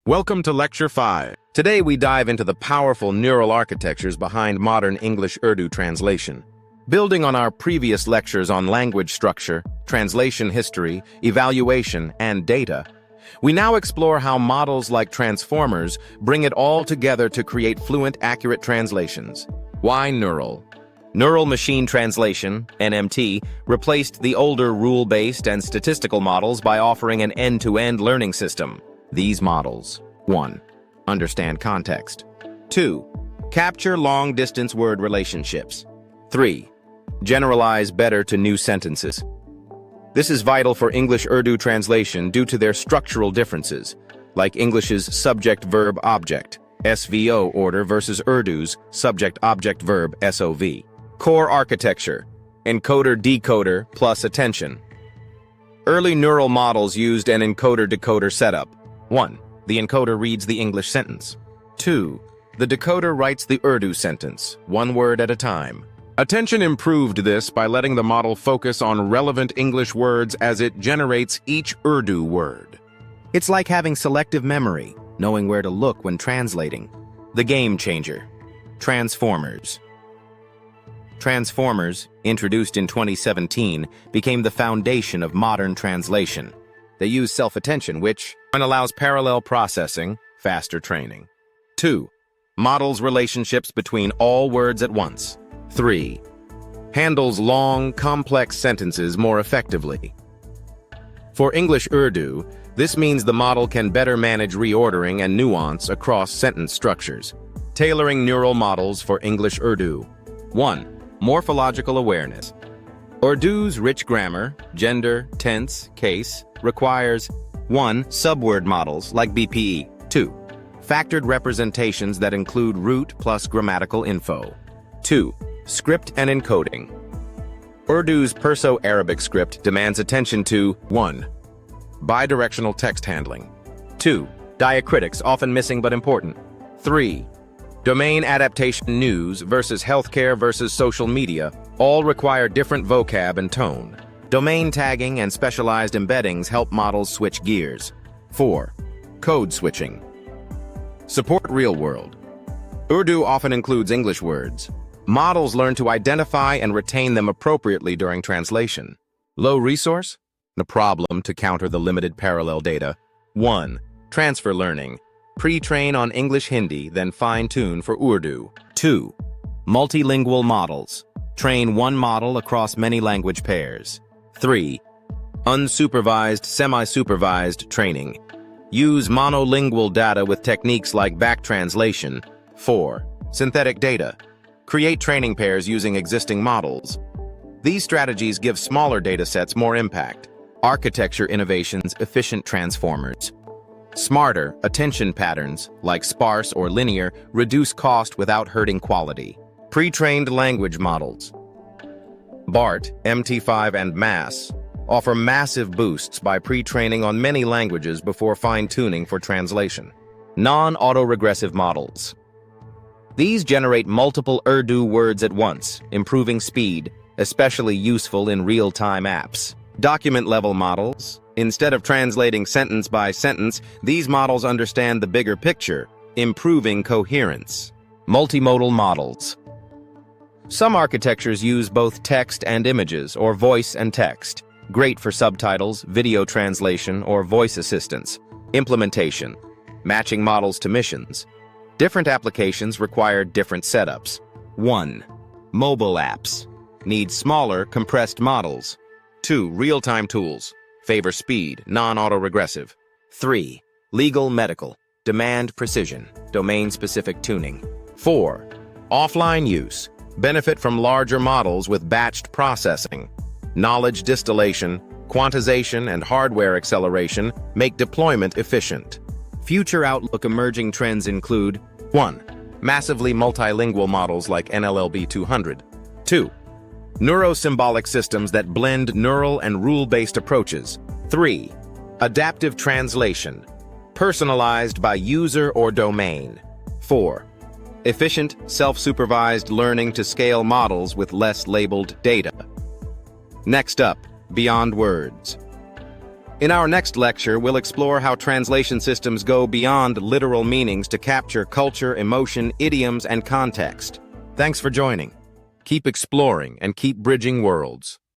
Welcome to Lecture 5. Today we dive into the powerful neural architectures behind modern English-Urdu translation. Building on our previous lectures on language structure, translation history, evaluation, and data, we now explore how models like transformers bring it all together to create fluent, accurate translations. Why neural? Neural machine translation, NMT, replaced the older rule-based and statistical models by offering an end-to-end learning system. These models: 1. Understand context. 2. Capture long-distance word relationships. 3. Generalize better to new sentences. This is vital for English-Urdu translation due to their structural differences, like English's subject-verb-object, SVO order versus Urdu's subject-object-verb, SOV. Core architecture: encoder-decoder plus attention. Early neural models used an encoder-decoder setup. 1. The encoder reads the English sentence. 2. The decoder writes the Urdu sentence, one word at a time. Attention improved this by letting the model focus on relevant English words as it generates each Urdu word. It's like having selective memory, knowing where to look when translating. The game changer: transformers. Transformers, introduced in 2017, became the foundation of modern translation. They use self-attention, which allows parallel processing, faster training. 2. Models relationships between all words at once. 3. Handles long, complex sentences more effectively. For English-Urdu, this means the model can better manage reordering and nuance across sentence structures. Tailoring neural models for English-Urdu. 1. Morphological awareness. Urdu's rich grammar, gender, tense, case, requires 1. Subword models like BPE. 2. Factored representations that include root plus grammatical info. 2. Script and encoding. Urdu's Perso-Arabic script demands attention to 1. Bidirectional text handling. 2. Diacritics, often missing but important. 3. Domain adaptation. News versus healthcare versus social media all require different vocab and tone. Domain tagging and specialized embeddings help models switch gears. 4. Code switching. Support real-world. Urdu often includes English words. Models learn to identify and retain them appropriately during translation. Low resource? No problem to counter the limited parallel data. 1. Transfer learning. Pre-train on English Hindi, then fine-tune for Urdu. 2. Multilingual models. Train one model across many language pairs. 3. Unsupervised, semi-supervised training. Use monolingual data with techniques like back translation. 4. Synthetic data. Create training pairs using existing models. These strategies give smaller datasets more impact. Architecture innovations: efficient transformers. Smarter attention patterns, like sparse or linear, reduce cost without hurting quality. Pre-trained language models. BART, MT5, and MASS offer massive boosts by pre-training on many languages before fine-tuning for translation. Non-autoregressive models. These generate multiple Urdu words at once, improving speed, especially useful in real-time apps. Document-level models. Instead of translating sentence by sentence, these models understand the bigger picture, improving coherence. Multimodal models. Some architectures use both text and images, or voice and text. Great for subtitles, video translation, or voice assistance. Implementation. Matching models to missions. Different applications require different setups. 1. Mobile apps. Need smaller, compressed models. 2. Real-time tools. Favor speed, non-autoregressive. 3. Legal medical. Demand precision, domain-specific tuning. 4. Offline use. Benefit from larger models with batched processing. Knowledge distillation, quantization, and hardware acceleration make deployment efficient. Future outlook. Emerging trends include: 1. Massively multilingual models like NLLB 200. 2. Neuro-symbolic systems that blend neural and rule-based approaches. 3. Adaptive translation, personalized by user or domain. 4. Efficient, self-supervised learning to scale models with less labeled data. Next up, beyond words. In our next lecture, we'll explore how translation systems go beyond literal meanings to capture culture, emotion, idioms, and context. Thanks for joining. Keep exploring and keep bridging worlds.